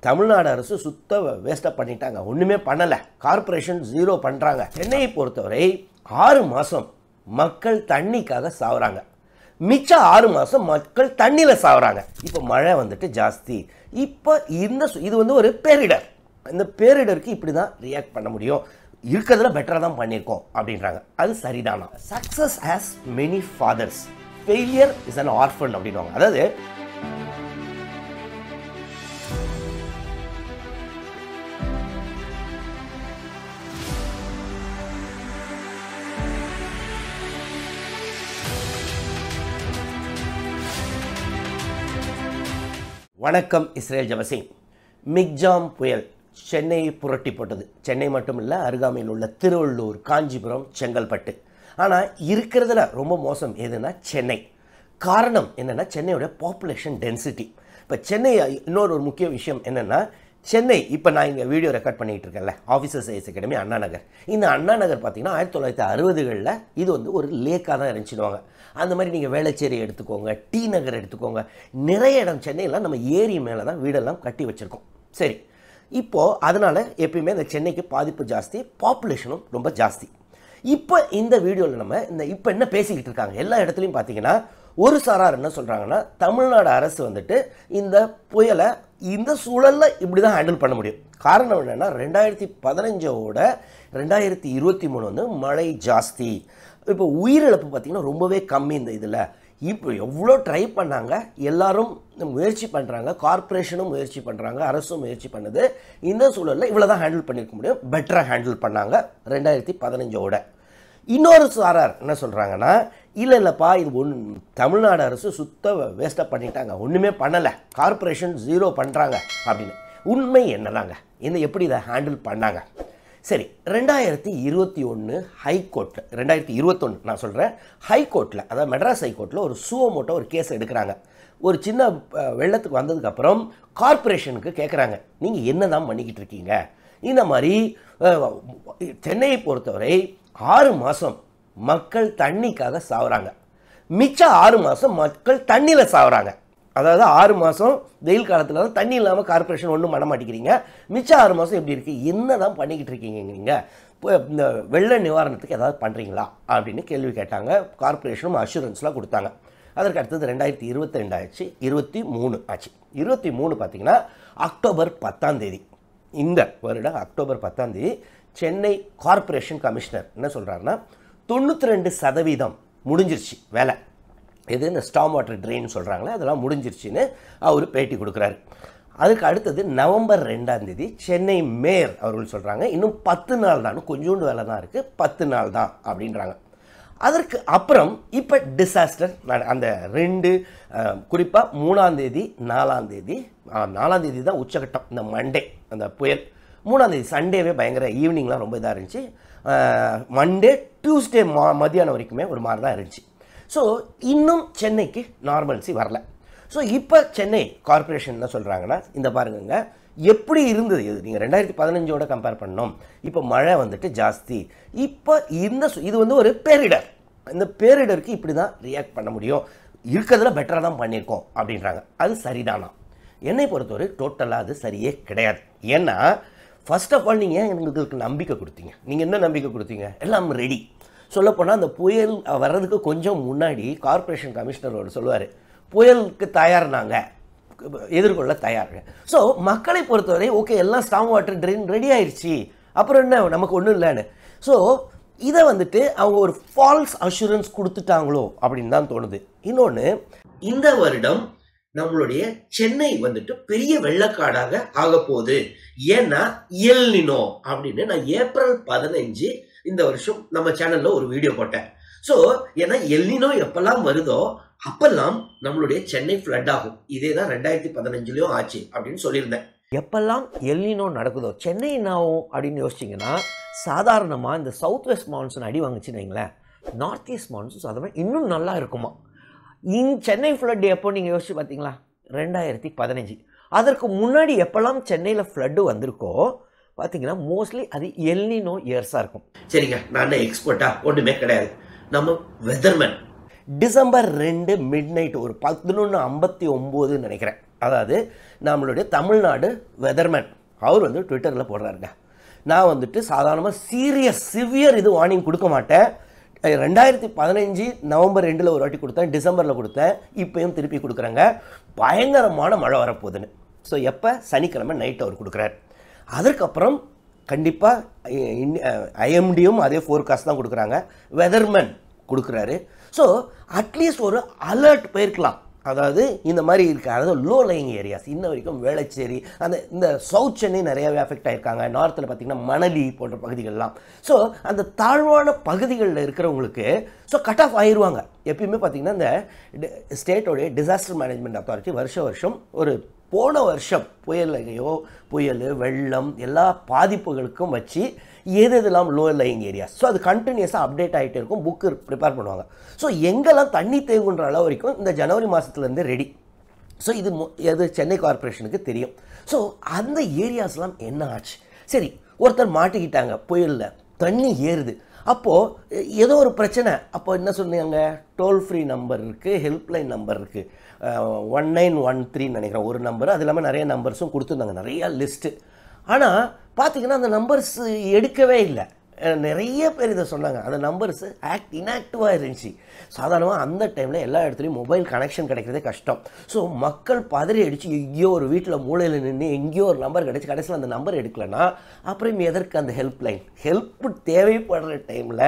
தமிழ்நாடு அரசு சுத்த வேஸ்ட்டாக பண்ணிட்டாங்க. ஒன்றுமே பண்ணலை. கார்ப்பரேஷன் ஜீரோ பண்ணுறாங்க. சென்னையை பொறுத்தவரை 6 மாதம் மக்கள் தண்ணிக்காக சாவுறாங்க. மிச்சம் 6 மாதம் மக்கள் தண்ணியில் சாவுறாங்க. இப்போ மழை வந்துட்டு ஜாஸ்தி. இப்போ இது ஒரு பேரிடர். இந்த பேரிடருக்கு இப்படி தான் ரியாக்ட் பண்ண முடியும். இருக்கிறதுல பெட்டராக தான் பண்ணியிருக்கோம் அப்படின்றாங்க. அது சரிதானா? Success has many fathers, failure is an orphan அப்படின்வாங்க. அதாவது வணக்கம். இஸ்ரேல் ஜெபசிங். மிக்ஜாம் புயல் சென்னையை புரட்டி போட்டது. சென்னை மட்டும் இல்லை, அருகாமையில் உள்ள திருவள்ளூர், காஞ்சிபுரம், செங்கல்பட்டு. ஆனால் இருக்கிறதுல ரொம்ப மோசம் எதுனா சென்னை. காரணம் என்னென்னா சென்னையோட பாப்புலேஷன் டென்சிட்டி. இப்போ சென்னை இன்னொரு முக்கிய விஷயம் என்னென்னா, சென்னை இப்போ நான் இங்கே வீடியோ ரெக்கார்ட் பண்ணிகிட்டு இருக்கேன்ல, officers IAS academy Anna Nagar. இந்த அண்ணா நகர் பார்த்திங்கன்னா 1960களில் இது ஒரு லேக்காக தான் இருந்துச்சுடுவாங்க. அந்த மாதிரி நீங்கள் வேளச்சேரி எடுத்துக்கோங்க, டி நகர் எடுத்துக்கோங்க, நிறைய இடம் சென்னையில் நம்ம ஏரி மேலே தான் வீடெல்லாம் கட்டி வச்சுருக்கோம். சரி, இப்போது அதனால் எப்பயுமே இந்த சென்னைக்கு பாதிப்பு ஜாஸ்தி, பாப்புலேஷனும் ரொம்ப ஜாஸ்தி. இப்போ இந்த வீடியோவில் நம்ம இப்போ என்ன பேசிக்கிட்டு இருக்காங்க, எல்லா இடத்துலையும் பார்த்தீங்கன்னா ஒரு சாரார் என்ன சொல்கிறாங்கன்னா, தமிழ்நாடு அரசு இந்த புயலை இந்த சூழலில் இப்படி தான் ஹேண்டில் பண்ண முடியும். காரணம் என்னென்னா 2015ஓட 2023 மழை ஜாஸ்தி. இப்போ உயிரிழப்பு பார்த்திங்கன்னா ரொம்பவே கம்மி இந்த இதில். இப்போ எவ்வளோ ட்ரை பண்ணாங்க, எல்லாரும் முயற்சி பண்ணுறாங்க, கார்ப்பரேஷனும் முயற்சி பண்ணுறாங்க, அரசும் முயற்சி பண்ணுது. இந்த சூழலில் இவ்வளோ தான் ஹேண்டில் பண்ணியிருக்க முடியும். பெட்டராக ஹேண்டில் பண்ணாங்க 2015ஓட. இன்னொரு சாரார் என்ன சொல்கிறாங்கன்னா, இல்லைப்பா, இது தமிழ்நாடு அரசு சுத்த வேஸ்ட்டாக பண்ணிட்டாங்க, ஒன்றுமே பண்ணலை, கார்ப்பரேஷன் ஜீரோ பண்ணுறாங்க அப்படின்னு. உண்மை என்னதாங்க, எப்படி இதை ஹேண்டில் பண்ணாங்க? சரி, 2021 ஹைகோர்ட்டில், 2021 நான் சொல்கிறேன், ஹைகோர்ட்டில், அதாவது மெட்ராஸ் ஹைகோர்ட்டில் ஒரு சுவமோட்டோ ஒரு கேஸ் எடுக்கிறாங்க. ஒரு சின்ன வெள்ளத்துக்கு வந்ததுக்கப்புறம் கார்ப்பரேஷனுக்கு கேட்குறாங்க, நீங்கள் என்ன தான் பண்ணிக்கிட்டு இருக்கீங்க? இந்த மாதிரி சென்னையை பொறுத்தவரை 6 மாதம் மக்கள் தண்ணிக்காக சாவுறாங்க. மிச்சம் 6 மாதம் மக்கள் தண்ணியில் சாவுறாங்க. அதாவது 6 மாதம் வெயில் காலத்தில் தான் தண்ணி இல்லாமல் கார்ப்பரேஷன் ஒன்றும் பண்ண மாட்டேங்கிறீங்க. மிச்சம் 6 மாதம் எப்படி இருக்குது, என்ன தான் பண்ணிக்கிட்டு இருக்கீங்க நீங்கள்? இப்போ இந்த வெள்ள நிவாரணத்துக்கு ஏதாவது பண்ணுறீங்களா அப்படின்னு கேள்வி கேட்டாங்க. கார்ப்பரேஷனும் அஷூரன்ஸ்லாம் கொடுத்தாங்க. அதற்கு அடுத்தது 2022 ஆச்சு, 23 ஆச்சு. 23 பார்த்திங்கன்னா அக்டோபர் 10ஆம் தேதி, இந்த வருடம் அக்டோபர் 10ஆம் தேதி சென்னை கார்ப்பரேஷன் கமிஷனர் என்ன சொல்கிறாருன்னா, 92% முடிஞ்சிருச்சு வேலை. எது இந்த ஸ்டாம் வாட்டர் ட்ரெயின் சொல்கிறாங்களே, அதெல்லாம் முடிஞ்சிருச்சுன்னு அவர் பேட்டி கொடுக்குறாரு. அதுக்கு அடுத்தது நவம்பர் 2ஆம் தேதி சென்னை மேயர் அவர்கள் சொல்கிறாங்க, இன்னும் 10 நாள் தான், கொஞ்சோண்டு வேலை தான் இருக்குது, 10 நாள் தான் அப்படின்றாங்க. அதற்கு அப்புறம் இப்போ டிசாஸ்டர் அந்த குறிப்பாக 3ஆம் தேதி 4ஆம் தேதி தான் உச்சகட்டம். இந்த மண்டே அந்த புயல் 3ஆம் தேதி சண்டேவே பயங்கர ஈவினிங்லாம் ரொம்ப இதாக இருந்துச்சு. மண்டே டியூஸ்டே மதியானம் வரைக்குமே ஒரு மாதிரி தான் இருந்துச்சு. ஸோ இன்னும் சென்னைக்கு நார்மல்சி வரல. ஸோ இப்போ சென்னை கார்ப்பரேஷன் என்ன சொல்கிறாங்கன்னா, இந்த பாருங்க எப்படி இருந்தது இது, நீங்கள் 2015ஓட கம்பேர் பண்ணோம், இப்போ மழை ஜாஸ்தி. இப்போ இது ஒரு பேரிடர். இந்த பேரிடருக்கு இப்படி தான் ரியாக்ட் பண்ண முடியும். இருக்கிறதுல பெட்டராக தான் பண்ணியிருக்கோம் அப்படின்றாங்க. அது சரிதானா? என்னை பொறுத்தவரை டோட்டலாக அது சரியே கிடையாது. ஏன்னா ஃபர்ஸ்ட் ஆஃப் ஆல் நீங்கள் எங்களுக்கு நம்பிக்கை கொடுத்தீங்க. நீங்கள் என்ன நம்பிக்கை கொடுத்தீங்க? எல்லாம் ரெடி. சொல்லப்போனால் அந்த புயல் வர்றதுக்கு கொஞ்சம் முன்னாடி கார்ப்பரேஷன் கமிஷனர் சொல்லுவார், புயலுக்கு தயார், நாங்கள் எதிர்கொள்ள தயாருங்க. ஸோ மக்களை பொறுத்தவரை ஓகே, எல்லாம் ஸ்டாம் வாட்டர் ட்ரெயின் ரெடி ஆயிடுச்சு, அப்புறம் என்ன, நமக்கு ஒன்றும் இல்லைன்னு. ஸோ இதை அவங்க ஒரு ஃபால்ஸ் அஷூரன்ஸ் கொடுத்துட்டாங்களோ அப்படின்னு தான் தோணுது. இன்னொன்று, இந்த வருடம் நம்மளுடைய சென்னை பெரிய வெள்ளக்காடாக ஆக போகுது. ஏன்னா எல் நினோ அப்படின்னு நான் ஏப்ரல் 15 இந்த வருஷம் நம்ம சேனல்ல ஒரு வீடியோ போட்டேன். ஸோ ஏன்னா எல் நினோ எப்பெல்லாம் வருதோ அப்பெல்லாம் நம்மளுடைய சென்னை ஃப்ளட் ஆகும். இதே தான் 2015லயும் ஆச்சு அப்படின்னு சொல்லியிருந்தேன். எப்பெல்லாம் எல் நினோ நடக்குதோ சென்னை என்ன ஆகும் அப்படின்னு யோசிச்சிங்கன்னா, சாதாரணமாக இந்த சவுத் வெஸ்ட் மான்சூன் அடி வாங்குச்சுன்னு வைங்களேன், நார்த் ஈஸ்ட் மான்சூன்ஸ் அதை மாதிரி இன்னும் நல்லா இருக்குமா. சென்னை ஃப்ளட் எப்போ நீங்கள் யோசிச்சு பார்த்தீங்களா? 2015. அதற்கு முன்னாடி எப்பெல்லாம் சென்னையில் ஃப்ளட்டு வந்திருக்கோ பார்த்தீங்கன்னா மோஸ்ட்லி அது எல் நினோ இயர்ஸாக இருக்கும். சரிங்க, நான் எக்ஸ்பர்ட்டா ஒன்றுமே கிடையாது, நம்ம வெதர்மேன். டிசம்பர் 2 மிட் நைட் ஒரு 11:59 நினைக்கிறேன், அதாவது நம்மளுடைய தமிழ்நாடு வெதர்மேன் அவர் வந்து ட்விட்டரில் போடுறாருங்க, நான் வந்துட்டு சாதாரணமாக சிவியர் இது வார்னிங் கொடுக்க மாட்டேன். 2015 நவம்பர் 2 ஒரு வாட்டி கொடுத்தேன், டிசம்பரில் கொடுத்தேன், இப்போயும் திருப்பி கொடுக்குறேங்க, பயங்கரமான மழை வரப்போகுதுன்னு. ஸோ எப்போ சனிக்கிழமை நைட் அவர் கொடுக்குறாரு. அதற்கப்புறம் கண்டிப்பாக ஐஎம்டியும் அதே ஃபோர்காஸ்ட் தான் கொடுக்குறாங்க, வெதர்மேன் கொடுக்குறாரு. ஸோ அட்லீஸ்ட் ஒரு அலர்ட் போயிருக்கலாம். அதாவது இந்த மாதிரி இருக்க, அதாவது லோ லையிங் ஏரியாஸ் இன்ன வரைக்கும் வேளச்சேரி, இந்த சவுத் சென்னை நிறையாவே அஃபெக்ட் ஆகிருக்காங்க. நார்த்தில் பார்த்திங்கன்னா மணலி போன்ற பகுதிகள்லாம். ஸோ அந்த தாழ்வான பகுதிகளில் இருக்கிறவங்களுக்கு ஸோ கட் ஆஃப் ஆயிடுவாங்க. எப்பயுமே பார்த்திங்கன்னா இந்த ஸ்டேட்டோடைய டிசாஸ்டர் மேனேஜ்மெண்ட் அத்தாரிட்டி வருஷம் ஒரு போன வருஷம் புயல் வெள்ளம் எல்லா பாதிப்புகளுக்கும் வச்சு எதெல்லாம் லோ லையிங் ஏரியாஸ், ஸோ அது கண்டினியூஸாக அப்டேட் ஆகிட்டே இருக்கும், புக்கு ப்ரிப்பேர் பண்ணுவாங்க. ஸோ எங்கெல்லாம் தண்ணி தேங்குன்ற அளவு வரைக்கும் இந்த ஜனவரி மாதத்துலேருந்து ரெடி. ஸோ இது சென்னை கார்பரேஷனுக்கு தெரியும். ஸோ அந்த ஏரியாஸ்லாம் என்ன ஆச்சு? சரி, ஒருத்தர் மாட்டிக்கிட்டாங்க, புயலில் தண்ணி ஏறுது, அப்போது ஏதோ ஒரு பிரச்சனை. அப்போ என்ன சொன்னாங்க, டோல் ஃப்ரீ நம்பர் இருக்குது, ஹெல்ப்லைன் நம்பர் இருக்குது, 1913 நினைக்கிறேன் ஒரு நம்பர், அது இல்லாமல் நிறைய நம்பர்ஸும் கொடுத்துருந்தாங்க, நிறையா லிஸ்ட்டு. ஆனால் பார்த்திங்கன்னா அந்த நம்பர்ஸ் எடுக்கவே இல்லை. நிறைய பேர் இதை சொன்னாங்க, அந்த நம்பர்ஸ் இன்ஆக்டிவாக இருந்துச்சு. சாதாரணமாக அந்த டைமில் எல்லா இடத்துலையும் மொபைல் கனெக்ஷன் கிடைக்கிறதே கஷ்டம். ஸோ மக்கள் பதறி அடித்து எங்கேயோ ஒரு வீட்டில் மூலையில் நின்று எங்கேயோ ஒரு நம்பர் கிடச்சி, கடைசியில் அந்த நம்பர் எடுக்கலைன்னா அப்புறம் எதற்கு அந்த ஹெல்ப்லைன்? ஹெல்ப் தேவைப்படுற டைமில்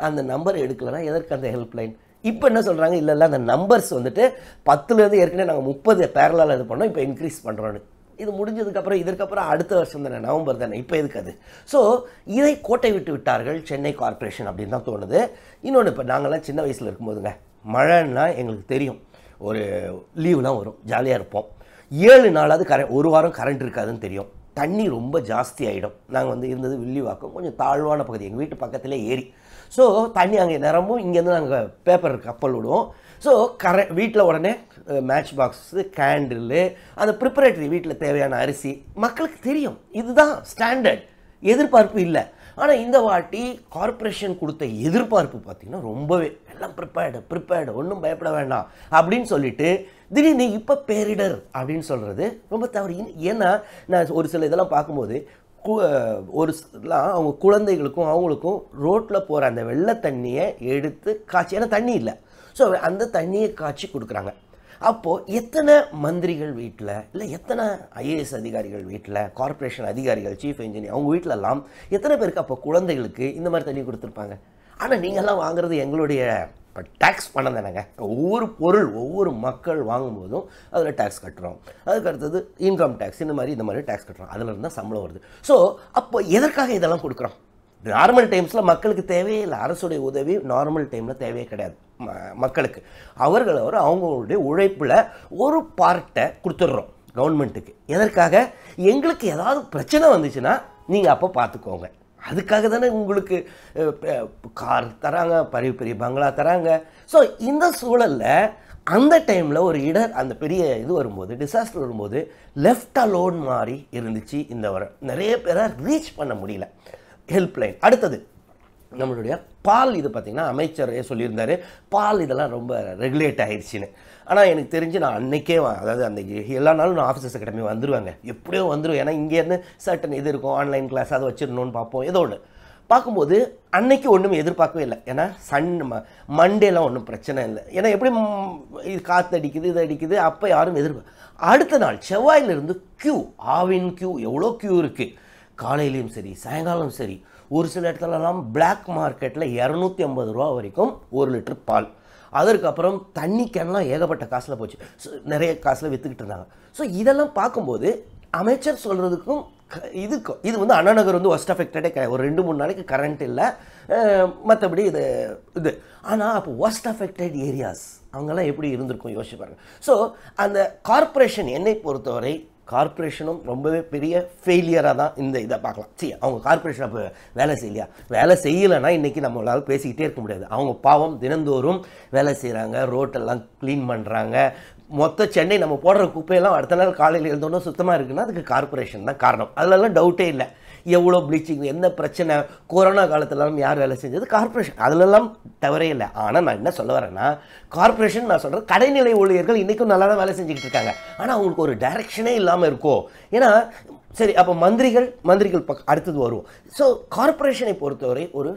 அந்த நம்பர் எடுக்கலைன்னா எதற்கு அந்த ஹெல்ப்லைன்? இப்போ என்ன சொல்கிறாங்க, இல்லை அந்த நம்பர்ஸ் வந்துட்டு 10லேருந்து ஏற்கனவே நாங்கள் 30 பேரலால் இது பண்ணோம், இப்போ இன்க்ரீஸ் பண்ணுறோன்னு. இது முடிஞ்சதுக்கப்புறம் இதற்கப்புறம் அடுத்த வருஷம் தானே, நவம்பர் தானே, இப்போ எதுக்கு அது? ஸோ இதை கோட்டை விட்டு விட்டார்கள் சென்னை கார்பரேஷன் அப்படின்னு தான் தோணுது. இன்னொன்று, இப்போ நாங்கள்லாம் சின்ன வயசில் இருக்கும்போதுங்க, மழைன்னா எங்களுக்கு தெரியும், ஒரு லீவ்லாம் வரும், ஜாலியாக இருப்போம். 7 நாளாவது ஒரு வாரம் கரண்ட் இருக்காதுன்னு தெரியும். தண்ணி ரொம்ப ஜாஸ்தி ஆகிடும். நாங்கள் வந்து இருந்தது வில்லிவாக்கம், கொஞ்சம் தாழ்வான பகுதி, எங்கள் வீட்டு பக்கத்தில் ஏரி. ஸோ தண்ணி அங்கே நிரம்பும், இங்கேருந்து நாங்கள் பேப்பர் கப்பல் விடுவோம். ஸோ வீட்டில் உடனே மேட்ச் பாக்ஸு, கேண்டிலு, அந்த ப்ரிப்பரேட்டரி வீட்டில் தேவையான அரிசி மக்களுக்கு தெரியும், இதுதான் ஸ்டாண்டர்ட், எதிர்பார்ப்பு இல்லை. ஆனால் இந்த வாட்டி கார்பரேஷன் கொடுத்த எதிர்பார்ப்பு பார்த்திங்கன்னா ரொம்பவே எல்லாம் ப்ரிப்பேர்டு, ஒன்றும் பயப்பட வேண்டாம் அப்படின்னு சொல்லிட்டு திடீர்னு இப்போ பேரிடர் அப்படின்னு சொல்கிறது ரொம்ப தவறு. ஏன்னா நான் ஒரு சில இதெல்லாம் பார்க்கும்போது ஒரு அவங்க குழந்தைகளுக்கும் அவங்களுக்கும் ரோட்டில் போகிற அந்த வெள்ளை தண்ணியை எடுத்து காய்ச்சி, ஏன்னா தண்ணி இல்லை, ஸோ அந்த தண்ணியை காய்ச்சி கொடுக்குறாங்க. அப்போது எத்தனை மந்திரிகள் வீட்டில், இல்லை எத்தனை ஐஏஎஸ் அதிகாரிகள் வீட்டில், கார்பரேஷன் அதிகாரிகள், சீஃப் இன்ஜினியர் அவங்க வீட்டிலலாம் எத்தனை பேருக்கு அப்போ குழந்தைகளுக்கு இந்த மாதிரி தண்ணி கொடுத்துருப்பாங்க? ஆனால் நீங்கள்லாம் வாங்குறது எங்களுடைய டேக்ஸ் பணம் தானேங்க. ஒவ்வொரு பொருள் ஒவ்வொரு மக்கள் வாங்கும்போதும் அதில் டேக்ஸ் கட்டுறோம். அதுக்கு அடுத்தது இன்கம் டேக்ஸ், இந்த மாதிரி டேக்ஸ் கட்டுறோம், அதில் இருந்தால் சம்பளம் வருது. ஸோ அப்போ எதற்காக இதெல்லாம் கொடுக்குறோம்? நார்மல் டைம்ஸில் மக்களுக்கு தேவையே இல்லை, அரசுடைய உதவி நார்மல் டைமில் தேவையே கிடையாது மக்களுக்கு. அவங்களுடைய உழைப்பில் ஒரு பார்ட்டை கொடுத்துட்றோம் கவர்மெண்ட்டுக்கு. எதற்காக? எங்களுக்கு ஏதாவது பிரச்சனை வந்துச்சுன்னா நீங்கள் அப்போ பார்த்துக்கோங்க. அதுக்காக தானே உங்களுக்கு கார் தராங்க, பெரிய பங்களா தராங்க. ஸோ இந்த சூழலில் அந்த டைமில் ஒரு அந்த பெரிய இது வரும்போது, டிசாஸ்டர் வரும்போது லெஃப்ட் அலோன் மாதிரி இருந்துச்சு. இந்த வர நிறைய பேரை ரீச் பண்ண முடியல ஹெல்ப்லைன். அடுத்தது நம்மளுடைய பால், இது பார்த்திங்கன்னா அமைச்சரே சொல்லியிருந்தார், பால் இதெல்லாம் ரொம்ப ரெகுலேட் ஆகிடுச்சின்னு. ஆனால் எனக்கு தெரிஞ்சு நான் அன்றைக்கே, அதாவது அந்த எல்லா நாளும் நான் ஆஃபீஸர்ஸ் அகாடமி வந்துடுவாங்க, எப்படியோ வந்துடுவேன். ஏன்னா இங்கேருந்து சர்டன் இது இருக்கும், ஆன்லைன் கிளாஸ் அதை வச்சிடணும்னு பார்ப்போம். ஏதோ ஒன்று பார்க்கும்போது அன்னைக்கு ஒன்றும் எதிர்பார்க்கவே இல்லை. ஏன்னா மண்டேலாம் ஒன்றும் பிரச்சனை இல்லை, ஏன்னா எப்படி இது காற்று அடிக்குது, இது அடிக்குது, அப்போ யாரும் அடுத்த நாள் செவ்வாயிலிருந்து ஆவின் எவ்வளோ இருக்குது, காலையிலையும் சரி சாயங்காலம் சரி. ஒரு சில இடத்துலலாம் பிளாக் மார்க்கெட்டில் 250 ரூபா வரைக்கும் 1 லிட்டர் பால். அதற்கப்புறம் தண்ணி கேன்லாம் ஏகப்பட்ட காசில் போச்சு, நிறைய காசில் விற்றுக்கிட்டு இருந்தாங்க. ஸோ இதெல்லாம் பார்க்கும்போது அமைச்சர் சொல்கிறதுக்கும் இது வந்து அண்ணா நகர் வந்து ஒஸ்ட் அஃபெக்டடே கிடையாது. ஒரு 2-3 நாளைக்கு கரண்ட் இல்லை, மற்றபடி இது. ஆனால் அப்போ ஒஸ்ட் அஃபெக்டட் ஏரியாஸ் அவங்கெல்லாம் எப்படி இருந்திருக்கும் யோசிச்சு பாருங்கள். ஸோ அந்த கார்பரேஷன், என்னை பொறுத்தவரை கார்பரேஷனும் ரொம்பவே பெரிய ஃபெயிலியராக தான் இந்த இதை பார்க்கலாம். அவங்க கார்பரேஷன் அப்போ வேலை செய்யலைன்னா இன்றைக்கி நம்மளால் பேசிக்கிட்டே இருக்க முடியாது. அவங்க பாவம் தினந்தோறும் வேலை செய்கிறாங்க, ரோட்டெல்லாம் க்ளீன் பண்ணுறாங்க, மொத்த சென்னை நம்ம போடுற குப்பையெல்லாம் அடுத்த நாள் காலையில் எழுந்தோன்னா சுத்தமாக இருக்குன்னா அதுக்கு கார்ப்பரேஷன் தான் காரணம். அதிலெல்லாம் டவுட்டே இல்லை. எவ்வளோ ப்ளீச்சிங், என்ன பிரச்சனை, கொரோனா காலத்துலலாம் யார் வேலை செஞ்சது? கார்ப்பரேஷன். அதிலெல்லாம் தவறே இல்லை. ஆனால் நான் என்ன சொல்ல வரேன்னா, கார்ப்பரேஷன் நான் சொல்கிறேன், கடைநிலை ஊழியர்கள் இன்றைக்கும் நல்லா தான் வேலை செஞ்சுக்கிட்டு இருக்காங்க. ஆனால் அவங்களுக்கு ஒரு டைரக்ஷனே இல்லாமல் இருக்கும். ஏன்னா சரி, அப்போ மந்திரிகள் அடுத்தது வருவோம். ஸோ கார்ப்பரேஷனை பொறுத்தவரை ஒரு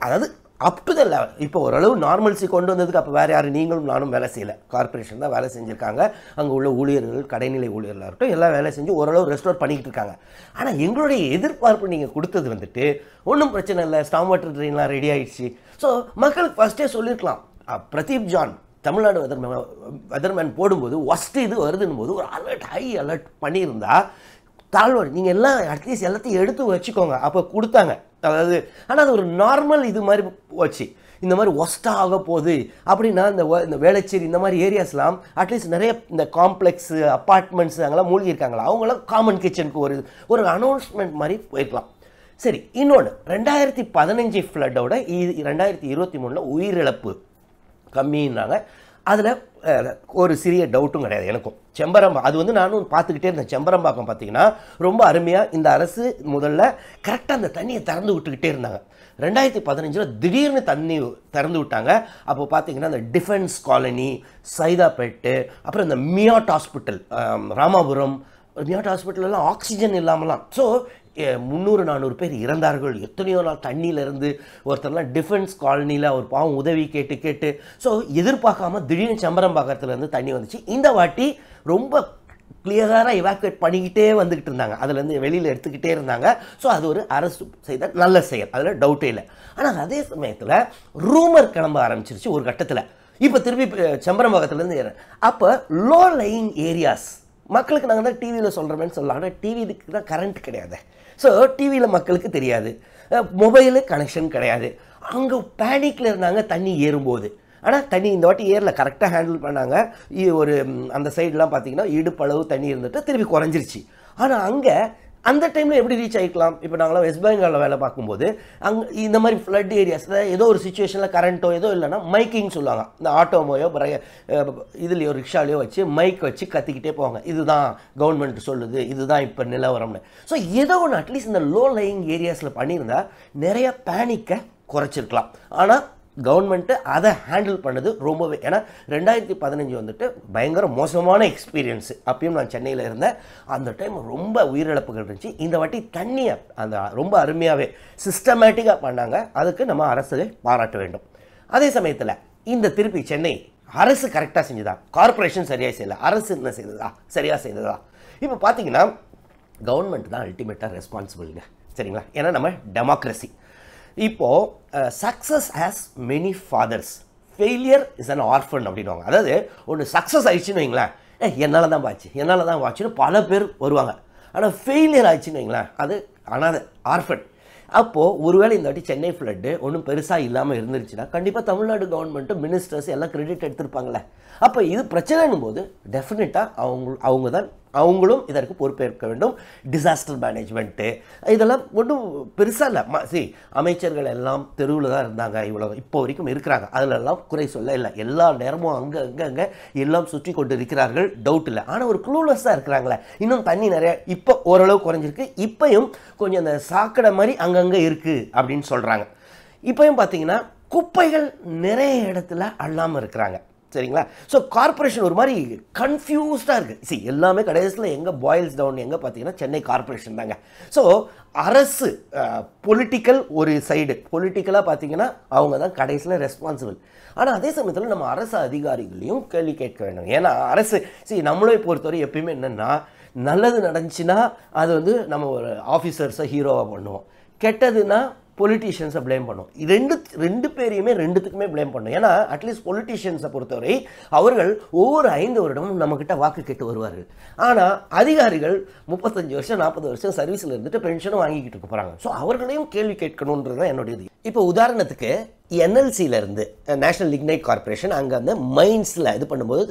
அதாவது அப் டு த லெவல். இப்போ ஓரளவு நார்மல்சி கொண்டு வந்ததுக்கு அப்போ வேறு யாரும் நீங்களும் நானும் வேலை செய்யலை, கார்ப்பரேஷன் தான் வேலை செஞ்சுருக்காங்க. அங்கே உள்ள ஊழியர்கள், கடைநிலை ஊழியர்களாக இருக்கட்டும், எல்லாம் வேலை செஞ்சு ஓரளவு ரெஸ்டோர் பண்ணிக்கிட்டு இருக்காங்க. ஆனால் எங்களுடைய எதிர்பார்ப்பு நீங்கள் கொடுத்தது வந்துட்டு ஒன்றும் பிரச்சனை இல்லை, ஸ்டாம் வாட்டர் ட்ரெயின்லாம் ரெடி ஆகிடுச்சு. ஸோ மக்களுக்கு ஃபஸ்ட்டே சொல்லியிருக்கலாம். பிரதீப் ஜான் தமிழ்நாடு வெதர்மேன் போடும்போது ஒஸ்ட்டு இது வருதுன்னு போது ஒரு ஹை அலர்ட் பண்ணியிருந்தா தாழ்வாடு நீங்கள் எல்லாம் அட்லீஸ்ட் எல்லாத்தையும் எடுத்து வச்சுக்கோங்க. அப்போ கொடுத்தாங்க. அதாவது ஆனால் அது ஒரு நார்மல் இது மாதிரி வச்சு இந்த மாதிரி ஒஸ்ட்டாக ஆக போகுது அப்படின்னா இந்த வேளச்சேரி இந்த மாதிரி ஏரியாஸ்லாம் அட்லீஸ்ட் நிறைய இந்த காம்ப்ளெக்ஸு, அப்பார்ட்மெண்ட்ஸு அங்கெல்லாம் மூழ்கி இருக்காங்களா, அவங்களாம் காமன் கிச்சனுக்கு ஒரு அனௌன்ஸ்மெண்ட் மாதிரி போயிருக்கலாம். சரி, இன்னொன்று 2015 ஃப்ளட்டோட 2023 உயிரிழப்பு கம்மின்னாங்க. அதில் ஒரு சிறிய டவுட்டும் கிடையாது எனக்கும். செம்பரம்பாக்கம் அது நானும் பார்த்துக்கிட்டே இருந்தேன். செம்பரம்பாக்கம் பார்த்தீங்கன்னா ரொம்ப அருமையாக இந்த அரசு முதல்ல கரெக்டாக அந்த தண்ணியை திறந்து விட்டுக்கிட்டே இருந்தாங்க. 2015 திடீர்னு தண்ணி திறந்து விட்டாங்க. அப்போ பார்த்தீங்கன்னா இந்த டிஃபென்ஸ் காலனி, சைதாப்பேட்டு, அப்புறம் இந்த மியாட் ஹாஸ்பிட்டல், ராமாபுரம் மியாட் ஹாஸ்பிட்டலெல்லாம் ஆக்சிஜன் இல்லாமலாம். ஸோ 300-400 பேர் இறந்தார்கள். எத்தனையோ நாள் தண்ணியிலேருந்து ஒருத்தர்லாம் டிஃபென்ஸ் காலனியில் ஒரு பாவம் உதவி கேட்டு ஸோ எதிர்பார்க்காம திடீர்னு செம்பரம்பாக்கத்துலேருந்து தண்ணி வந்துச்சு. இந்த வாட்டி ரொம்ப கிளியராக எவாக்குவேட் பண்ணிக்கிட்டே வந்துக்கிட்டு இருந்தாங்க, அதுலேருந்து வெளியில் எடுத்துக்கிட்டே இருந்தாங்க. ஸோ அது ஒரு அரசு செய்த நல்ல செயல், அதில் டவுட்டே இல்லை. ஆனால் அதே சமயத்தில் ரூமர் கிளம்ப ஆரம்பிச்சிருச்சு ஒரு கட்டத்தில். இப்போ திருப்பி செம்பரம்பாக்கத்துலேருந்து அப்போ லோ லையிங் ஏரியாஸ் மக்களுக்கு நாங்கள் தான் டிவியில் சொல்கிறோமேன்னு சொல்லலாம். ஆனால் டிவிக்கு தான் கரண்ட் கிடையாது. ஸோ டிவியில் மக்களுக்கு தெரியாது, மொபைலு கனெக்ஷன் கிடையாது. அங்கே பேனிக்கில் இருந்தாங்க தண்ணி ஏறும்போது. ஆனால் தண்ணி இந்த வாட்டி ஏரில் கரெக்டாக ஹேண்டில் பண்ணாங்க. ஒரு அந்த சைடெலாம் பார்த்தீங்கன்னா இடுப்பளவு தண்ணி இருந்துட்டு திருப்பி குறைஞ்சிருச்சு. ஆனால் அங்கே அந்த டைமில் எப்படி ரீச் ஆகிக்கலாம்? இப்போ நாங்களாம் வெஸ்ட் பெங்காலில் வேலை பார்க்கும்போது அங்கே இந்த மாதிரி ஃப்ளட் ஏரியாஸில் ஏதோ ஒரு சுச்சுவேஷனில் கரண்ட்டோ ஏதோ இல்லைன்னா மைக்கிங் சொல்லுவாங்க. இந்த ஆட்டோமோயோ இதுலையோ ரிக்ஷாலையோ வச்சு மைக் வச்சு கத்திக்கிட்டே போவாங்க, இதுதான் கவர்மெண்ட் சொல்லுது, இதுதான் இப்போ நிலவரம்னு. ஸோ ஏதோ ஒன்று அட்லீஸ்ட் இந்த லோ லையிங் ஏரியாஸில் பண்ணியிருந்தா நிறைய பேனிக்கை குறைச்சிருக்கலாம். ஆனால் கவர்மெண்ட்டு அதை ஹேண்டில் பண்ணது ரொம்பவே. ஏன்னா 2015 வந்துட்டு பயங்கர மோசமான எக்ஸ்பீரியன்ஸு. அப்பயும் நான் சென்னையில் இருந்தேன். அந்த டைம் ரொம்ப உயிரிழப்புகள் இருந்துச்சு. இந்த வாட்டி தண்ணியை அந்த ரொம்ப அருமையாகவே சிஸ்டமேட்டிக்காக பண்ணாங்க. அதுக்கு நம்ம அரசை பாராட்ட வேண்டும். அதே சமயத்தில் இந்த திருப்பி சென்னை அரசு கரெக்டாக செஞ்சுதா, கார்ப்பரேஷன் சரியாக செய்யலை, அரசு என்ன செய்ததா, சரியாக செய்ததா? இப்போ பார்த்தீங்கன்னா கவர்மெண்ட் தான் அல்டிமேட்டாக ரெஸ்பான்சிபிளுங்க, சரிங்களா? ஏன்னா நம்ம டெமோக்ரஸி. இப்போது success has many fathers, failure is an orphan அப்படின்வாங்க. அதாவது ஒன்று சக்ஸஸ் ஆயிடுச்சுன்னு வைங்களேன், என்னால் தான் வாச்சுன்னு பல பேர் வருவாங்க. ஆனால் ஃபெயிலியர் ஆயிடுச்சுன்னு வைங்களேன், அது அனாதை, ஆர்ஃபன். அப்போது ஒருவேளை இந்த வாட்டி சென்னை ஃப்ளட்டு ஒன்றும் பெருசாக இல்லாமல் இருந்துருச்சுன்னா கண்டிப்பாக தமிழ்நாடு கவர்மெண்ட்டு, மினிஸ்டர்ஸ் எல்லாம் கிரெடிட் எடுத்திருப்பாங்களே. அப்போ இது பிரச்சனைன்னும் போது டெஃபினட்டாக அவங்களும் இதற்கு பொறுப்பேற்க வேண்டும். டிசாஸ்டர் மேனேஜ்மெண்ட்டு இதெல்லாம் ஒன்றும் பெருசாக இல்லை. அமைச்சர்கள் எல்லாம் தெருவில் தான் இருந்தாங்க, இப்போ வரைக்கும் இருக்கிறாங்க, அதிலெல்லாம் குறை சொல்ல இல்லை. எல்லா நேரமும் அங்கே எல்லாம் சுற்றி கொண்டு இருக்கிறார்கள், டவுட் இல்லை. ஆனால் ஒரு க்ளூலெஸ்ஸாக இருக்கிறாங்களே. இன்னும் தண்ணி நிறையா இப்போ ஓரளவு குறைஞ்சிருக்கு. இப்போயும் கொஞ்சம் அந்த சாக்கடை மாதிரி அங்கங்கே இருக்குது அப்படின்னு சொல்கிறாங்க. இப்போயும் பார்த்தீங்கன்னா குப்பைகள் நிறைய இடத்துல அள்ளாமல் இருக்கிறாங்க, சரிங்களா? ஸோ கார்ப்பரேஷன் ஒரு மாதிரி கன்ஃபியூஸ்டாக இருக்குது. எல்லாமே கடைசியில் எங்கே பாயில்ஸ் டவுன் எங்கே பார்த்தீங்கன்னா சென்னை கார்ப்பரேஷன் தாங்க. ஸோ அரசு பொலிட்டிக்கல் ஒரு சைடு, பொலிட்டிக்கலாக பார்த்தீங்கன்னா அவங்க தான் கடைசியில் ரெஸ்பான்சிபிள். ஆனால் அதே சமயத்தில் நம்ம அரசு அதிகாரிகளையும் கேள்வி கேட்க வேண்டும். ஏன்னா அரசு நம்மளை பொறுத்தவரை எப்பயுமே என்னென்னா, நல்லது நடந்துச்சுன்னா அது நம்ம ஒரு ஆஃபீஸர்ஸை ஹீரோவாக பண்ணுவோம், கெட்டதுன்னா பொலிட்டீஷியன்ஸை ப்ளேம் பண்ணும். ரெண்டு பேரையுமே ரெண்டுத்துக்குமே ப்ளேம் பண்ணும். ஏன்னா அட்லீஸ்ட் பொலிட்டீஷியன்ஸை பொறுத்தவரை அவர்கள் ஒவ்வொரு 5 வருடமும் நம்மக்கிட்ட வாக்கு கேட்டு வருவார்கள். ஆனால் அதிகாரிகள் 35 வருஷம் 40 வருஷம் சர்வீஸில் இருந்துட்டு பென்ஷனும் வாங்கிக்கிட்டு இருக்க போகிறாங்க. ஸோ அவர்களையும் கேள்வி கேட்கணுன்றது தான் என்னுடைய இது. இப்போ உதாரணத்துக்கு NLCயிலேருந்து நேஷனல் லிக்னைட் கார்பரேஷன் அங்கே அந்த மைன்ஸில் இது பண்ணும்போது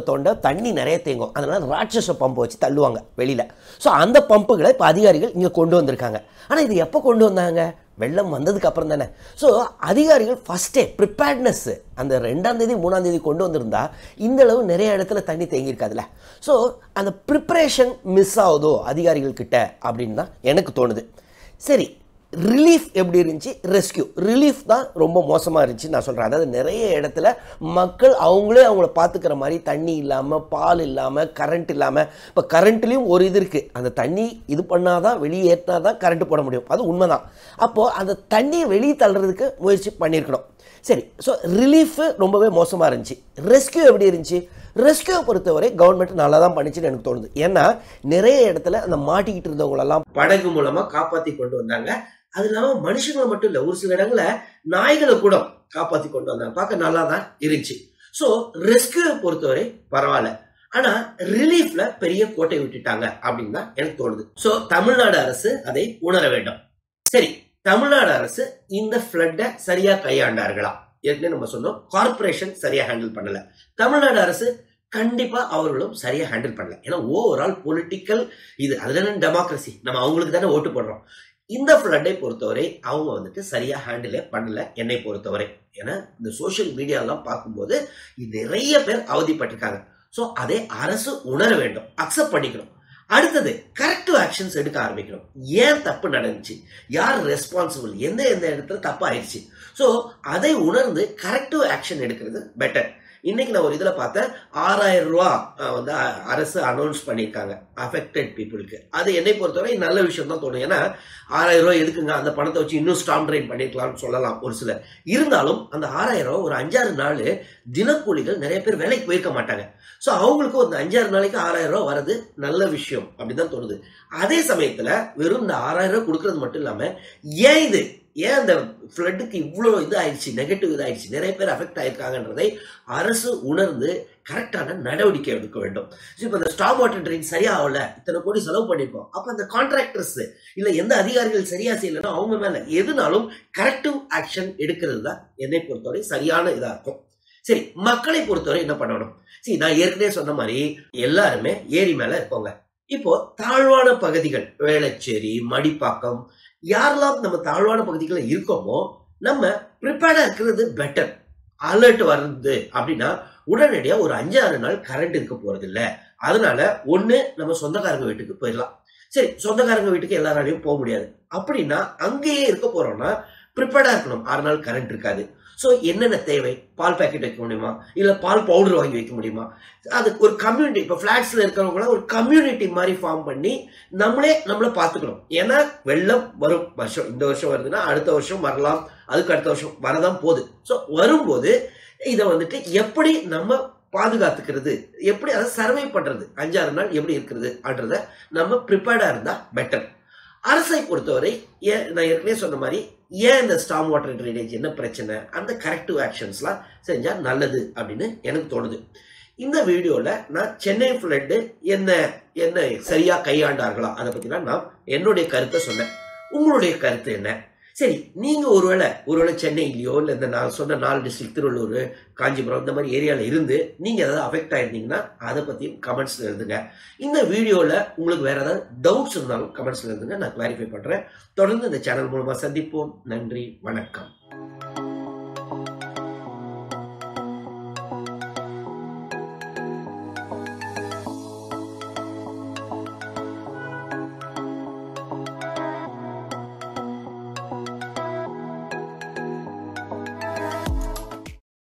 தோண்ட தண்ணி நிறைய தேங்கும். அதனால் ராட்சச பம்பை வச்சு தள்ளுவாங்க வெளியில். ஸோ அந்த பம்புகளை இப்போ அதிகாரிகள் இங்கே கொண்டு வந்திருக்காங்க. ஆனால் இது எப்போ கொண்டு வந்தாங்க? வெள்ளம் வந்ததுக்கு அப்புறம் தானே. ஸோ அதிகாரிகள் ஃபஸ்ட்டே ப்ரிப்பேர்ட்னஸ் அந்த 2ஆம் தேதி 3ஆம் தேதி கொண்டு வந்திருந்தா இந்த அளவு நிறைய இடத்துல தண்ணி தேங்கியிருக்காதுல்ல. ஸோ அந்த ப்ரிப்பரேஷன் மிஸ் ஆகுதோ அதிகாரிகள் கிட்ட அப்படின்னு தான் எனக்கு தோணுது. சரி, ரிலீஃப் எப்படி இருந்துச்சு? ரெஸ்கியூ ரிலீஃப் தான் ரொம்ப மோசமாக இருந்துச்சு நான் சொல்கிறேன். அதாவது நிறைய இடத்துல மக்கள் அவங்கள பார்த்துக்கிற மாதிரி தண்ணி இல்லாமல், பால் இல்லாமல், கரண்ட் இல்லாமல். இப்போ கரண்ட்லேயும் ஒரு இது இருக்குது, அந்த தண்ணி இது பண்ணாதான் வெளியே ஏற்றினா தான் கரண்ட் போட முடியும், அது உண்மை தான். அப்போது அந்த தண்ணியை வெளியே தள்ளுறதுக்கு முயற்சி பண்ணியிருக்கணும். சரி, ஸோ ரிலீஃபு ரொம்பவே மோசமாக இருந்துச்சு. ரெஸ்கியூ எப்படி இருந்துச்சு? ரெஸ்கியூவை பொறுத்தவரை கவர்மெண்ட் நல்லா தான் பண்ணிச்சுன்னு எனக்கு தோணுது. ஏன்னா நிறைய இடத்துல அந்த மாட்டிக்கிட்டு இருந்தவங்களெல்லாம் படகு மூலமாக காப்பாற்றி கொண்டு வந்தாங்க. அது இல்லாமல் மனுஷங்களை மட்டும் இல்லை, ஒரு சில இடங்களில் நாய்களை கூட காப்பாற்றி கொண்டு வந்தாங்க. பார்க்க நல்லா தான் இருந்துச்சு. ஸோ ரெஸ்கியூவை பொறுத்தவரை பரவாயில்ல. ஆனால் ரிலீஃப்ல பெரிய கோட்டை விட்டுட்டாங்க அப்படின்னு தான் எனக்கு தோணுது. ஸோ தமிழ்நாடு அரசு அதை உணர வேண்டும். சரி, தமிழ்நாடு அரசு இந்த ஃப்ளட்டை சரியா கையாண்டார்களா? ஏற்கனவே நம்ம சொன்னோம், கார்பரேஷன் சரியா ஹேண்டில் பண்ணல. தமிழ்நாடு அரசு கண்டிப்பா அவர்களும் சரியா ஹேண்டில் பண்ணல. ஏன்னா ஓவரால் பொலிட்டிக்கல் இது, அதுல டெமோக்ரஸி, நம்ம அவங்களுக்கு தானே ஓட்டு போடுறோம். இந்த ஃப்ளட்டை பொறுத்தவரை அவங்க சரியா ஹேண்டிலே பண்ணல என்னை பொறுத்தவரை. ஏன்னா இந்த சோசியல் மீடியாலாம் பார்க்கும்போது நிறைய பேர் அவதிப்பட்டிருக்காங்க. ஸோ அதை அரசு உணர வேண்டும், அக்செப்ட் பண்ணிக்கணும். அடுத்தது கரெக்டிவ் ஆக்ஷன்ஸ் எடுக்க ஆரம்பிக்கணும். ஏன் தப்பு நடந்துச்சு, யார் ரெஸ்பான்சிபிள், எந்த இடத்துல தப்பு ஆயிடுச்சு. ஸோ அதை உணர்ந்து கரெக்டிவ் ஆக்ஷன் எடுக்கிறது பெட்டர். இன்னைக்கு நான் ஒரு இதில் பார்த்தேன், 6000 ரூபா அரசு அனௌன்ஸ் பண்ணியிருக்காங்க அஃபெக்டட் பீப்புளுக்கு. அது என்னை பொறுத்தவரை நல்ல விஷயம் தான் தோணும். ஏன்னா 6000 ரூபா எதுக்குங்க, அந்த பணத்தை வச்சு இன்னும் ஸ்டாம் ட்ரெயின் பண்ணிருக்கலாம்னு சொல்லலாம் ஒரு சிலர். இருந்தாலும் அந்த 6000 ரூபா ஒரு 5-6 நாள் தினக்கூலிகள் நிறைய பேர் வேலைக்கு போயிருக்க மாட்டாங்க. ஸோ அவங்களுக்கு ஒரு 5-6 நாளைக்கு 6000 ரூபா வரது நல்ல விஷயம் அப்படிதான் தோணுது. அதே சமயத்தில் வெறும் இந்த 6000 ரூபா கொடுக்கறது மட்டும் இல்லாமல் ஏன் அந்த ஃப்ளட்டுக்கு இவ்வளோ ஆயிடுச்சு, நெகட்டிவ் ஆயிடுச்சு, நிறைய பேர் அஃபெக்ட் ஆயிருக்காங்கன்றதை அரசு உணர்ந்து கரெக்டான நடவடிக்கை எடுக்க வேண்டும். இப்போ இந்த ஸ்டாம் வாட்டர் ட்ரெயின் சரியா ஆகல, இத்தனை கோடி செலவு பண்ணிருக்கோம், அப்போ அந்த கான்ட்ராக்டர்ஸ் இல்லை எந்த அதிகாரிகள் சரியா செய்யலைன்னா அவங்க மேல எதுனாலும் கரெக்டிவ் ஆக்ஷன் எடுக்கிறது தான் என்னை பொறுத்தவரை சரியான இதா இருக்கும். சரி, மக்களை பொறுத்தவரை என்ன பண்ணணும்? சரி, நான் ஏற்கனவே சொன்ன மாதிரி எல்லாருமே ஏரி மேல இருக்கோங்க. இப்போ தாழ்வான பகுதிகள், வேளச்சேரி, மடிப்பாக்கம், யாரெல்லாம் நம்ம தாழ்வான பகுதிகளில் இருக்கோமோ நம்ம ப்ரிப்பேர்டா இருக்கிறது பெட்டர். அலர்ட் வருது அப்படின்னா உடனடியாக ஒரு 5-6 நாள் கரண்ட் இருக்க போறது இல்லை. அதனால ஒண்ணு நம்ம சொந்தக்காரங்க வீட்டுக்கு போயிடலாம். சரி, சொந்தக்காரங்க வீட்டுக்கு எல்லாராலையும் போக முடியாது அப்படின்னா அங்கேயே இருக்க போறோம்னா ப்ரிப்பேர்டா இருக்கணும். 6 நாள் கரண்ட் இருக்காது. ஸோ என்னென்ன தேவை? பால் பேக்கெட் வைக்க முடியுமா, இல்லை பால் பவுடர் வாங்கி வைக்க முடியுமா? அது ஒரு கம்யூனிட்டி, இப்போ ஃபிளாட்ஸ்ல இருக்கிறவங்கள ஒரு கம்யூனிட்டி மாதிரி ஃபார்ம் பண்ணி நம்மளை பார்த்துக்கணும். ஏன்னா வெள்ளம் வரும், வருஷம் இந்த வருஷம் வருதுன்னா அடுத்த வருஷம் வரலாம், அதுக்கு அடுத்த வருஷம் வரதான் போகுது. ஸோ வரும்போது இதை எப்படி நம்ம பாதுகாத்துக்கிறது, எப்படி அதை சர்வை பண்றது, 5-6 நாள் எப்படி இருக்கிறது அப்படின்றத நம்ம ப்ரிப்பேர்டா இருந்தா பெட்டர். அரசை பொறுத்தவரை நான் ஏற்கனவே சொன்ன மாதிரி ஏன் இந்த ஸ்டாம் வாட்டர் ட்ரைனேஜ் என்ன பிரச்சனை, அந்த கரெக்டிவ் ஆக்ஷன்ஸ்லாம் செஞ்சா நல்லது அப்படின்னு எனக்கு தோணுது. இந்த வீடியோல நான் சென்னை ஃப்ளட் என்ன சரியா கையாண்டார்களா அதை பத்திலாம் நான் என்னுடைய கருத்தை சொன்னேன். உங்களுடைய கருத்து என்ன? சரி, நீங்க ஒருவேளை சென்னையிலயோ இல்லை இந்த நான் சொன்ன 4 டிஸ்ட்ரிக்ட், திருவள்ளூர், காஞ்சிபுரம், இந்த மாதிரி ஏரியாவில் இருந்து நீங்க ஏதாவது அஃபெக்ட் ஆயிருந்தீங்கன்னா அதை பத்தியும் கமெண்ட்ஸ்ல எழுதுங்க. இந்த வீடியோல உங்களுக்கு வேற ஏதாவது டவுட்ஸ் இருந்தாலும் கமெண்ட்ஸ்ல எழுதுங்க, நான் கிளாரிஃபை பண்றேன். தொடர்ந்து இந்த சேனல் மூலமா சந்திப்போம். நன்றி, வணக்கம்.